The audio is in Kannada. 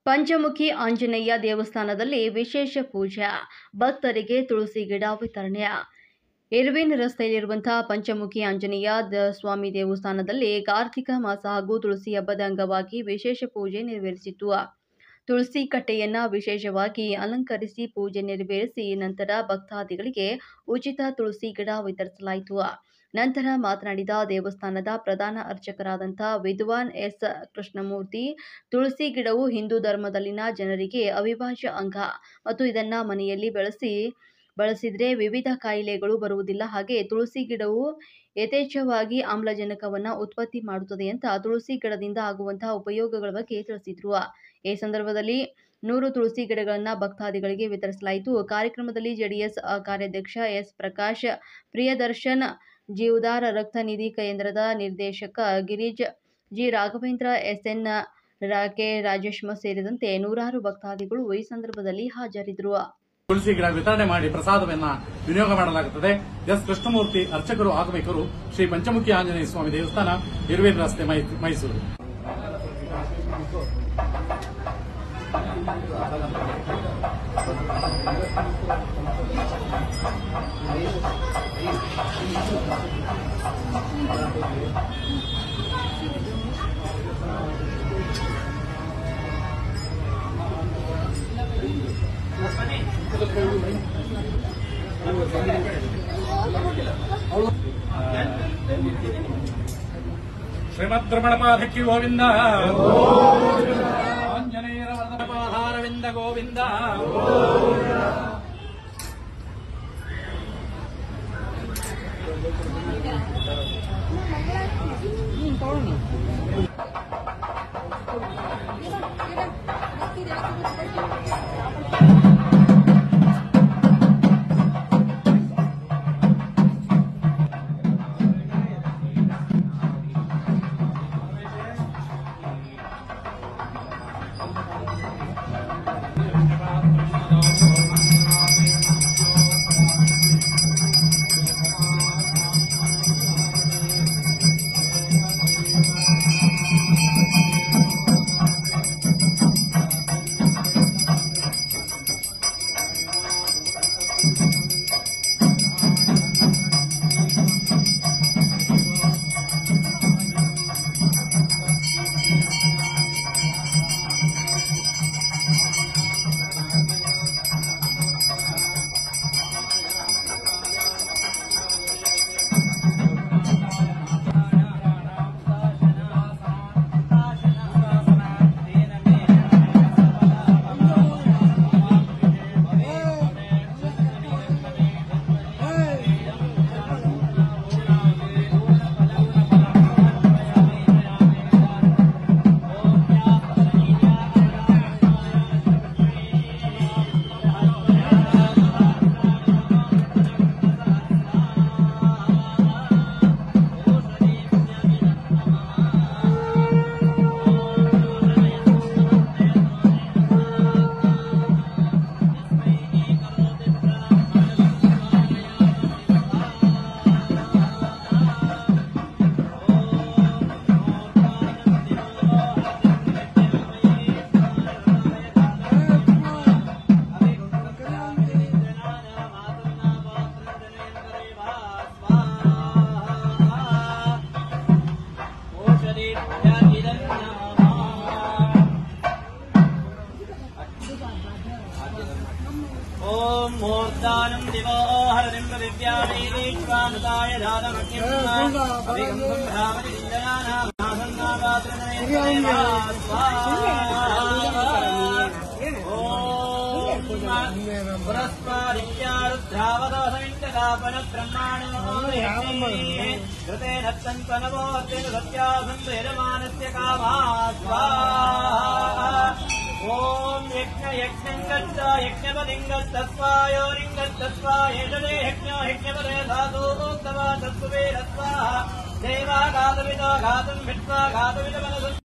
ಪಂಚಮುಖಿ ಆಂಜನೇಯ ದೇವಸ್ಥಾನದಲ್ಲಿ ವಿಶೇಷ ಪೂಜೆ, ಭಕ್ತರಿಗೆ ತುಳಸಿ ಗಿಡ ವಿತರಣೆ. ಇರ್ವಿನ್ ರಸ್ತೆಯಲ್ಲಿರುವಂತಹ ಪಂಚಮುಖಿ ಆಂಜನೇಯ ಸ್ವಾಮಿ ದೇವಸ್ಥಾನದಲ್ಲಿ ಕಾರ್ತಿಕ ಮಾಸ ಹಾಗೂ ತುಳಸಿ ಹಬ್ಬದ ಅಂಗವಾಗಿ ವಿಶೇಷ ಪೂಜೆ ನೆರವೇರಿಸಿತು. ತುಳಸಿ ಕಟ್ಟೆಯನ್ನ ವಿಶೇಷವಾಗಿ ಅಲಂಕರಿಸಿ ಪೂಜೆ ನೆರವೇರಿಸಿ ನಂತರ ಭಕ್ತಾದಿಗಳಿಗೆ ಉಚಿತ ತುಳಸಿ ಗಿಡ ವಿತರಿಸಲಾಯಿತು. ನಂತರ ಮಾತನಾಡಿದ ದೇವಸ್ಥಾನದ ಪ್ರಧಾನ ಅರ್ಚಕರಾದಂಥ ವಿದ್ವಾನ್ ಎಸ್ ಕೃಷ್ಣಮೂರ್ತಿ, ತುಳಸಿ ಗಿಡವು ಹಿಂದೂ ಧರ್ಮದಲ್ಲಿನ ಜನರಿಗೆ ಅವಿಭಾಜ್ಯ ಅಂಗ ಮತ್ತು ಇದನ್ನ ಮನೆಯಲ್ಲಿ ಬಳಸಿದ್ರೆ ವಿವಿಧ ಕಾಯಿಲೆಗಳು ಬರುವುದಿಲ್ಲ. ಹಾಗೆ ತುಳಸಿ ಗಿಡವು ಯಥೇಚ್ಛವಾಗಿ ಆಮ್ಲಜನಕವನ್ನು ಉತ್ಪತ್ತಿ ಮಾಡುತ್ತದೆ ಅಂತ ತುಳಸಿ ಗಿಡದಿಂದ ಆಗುವಂತಹ ಉಪಯೋಗಗಳ ಬಗ್ಗೆ ತಿಳಿಸಿದ್ರು. ಈ ಸಂದರ್ಭದಲ್ಲಿ 100 ತುಳಸಿ ಗಿಡಗಳನ್ನು ಭಕ್ತಾದಿಗಳಿಗೆ ವಿತರಿಸಲಾಯಿತು. ಕಾರ್ಯಕ್ರಮದಲ್ಲಿ ಜೆಡಿಎಸ್ ಕಾರ್ಯಾಧ್ಯಕ್ಷ ಎಸ್ ಪ್ರಕಾಶ್, ಪ್ರಿಯದರ್ಶನ್, ಜೀವಧಾರ ರಕ್ತ ನಿಧಿ ಕೇಂದ್ರದ ನಿರ್ದೇಶಕ Girish, G Raghavendra, SN K Rajesh ಸೇರಿದಂತೆ ನೂರಾರು ಭಕ್ತಾದಿಗಳು ಈ ಸಂದರ್ಭದಲ್ಲಿ ಹಾಜರಿದ್ದರು. ತುಳಸಿ ಗಿಡ ವಿತರಣೆ ಮಾಡಿ ಪ್ರಸಾದವನ್ನ ವಿನಿಯೋಗ ಮಾಡಲಾಗುತ್ತದೆ. ಎಸ್ ಕೃಷ್ಣಮೂರ್ತಿ, ಅರ್ಚಕರು ಆಗಮಿಕರು, ಶ್ರೀ ಪಂಚಮುಖಿ ಆಂಜನೇಯ ಸ್ವಾಮಿ ದೇವಸ್ಥಾನ, ಇರ್ವಿನ್ ರಸ್ತೆ, ಮೈಸೂರು. ಶ್ರೀಮದ್ರಮಣಪಾಧಕ್ಕಿ ಗೋವಿಂದ, ಆಂಜನೇಯರ ವರದಪಾಧಾರವಿಂದ ಗೋವಿಂದ. ओम मूर्धानं दिवो हरदिं दिव्यावेदीश्वानुदाय धातमख्यम् अभिगम्भं भ्रामनिन्दयानां पुरस्पादित्यारुद्रावदोषमिन्ददापन ब्रह्माणो कृते नत्तन्तनवोऽतेन सत्यासं वेदमानस्य कामा स्वाहा। ओम यज्ञं गच्छ यज्ञपतिं गच्छस्वायोरिं गच्छस्वाय यजते यज्ञपदे साधुस्तव तत्सुवे रस्वाहा देवा गातुमितो गातुं भित्वा गातुमितो मनसु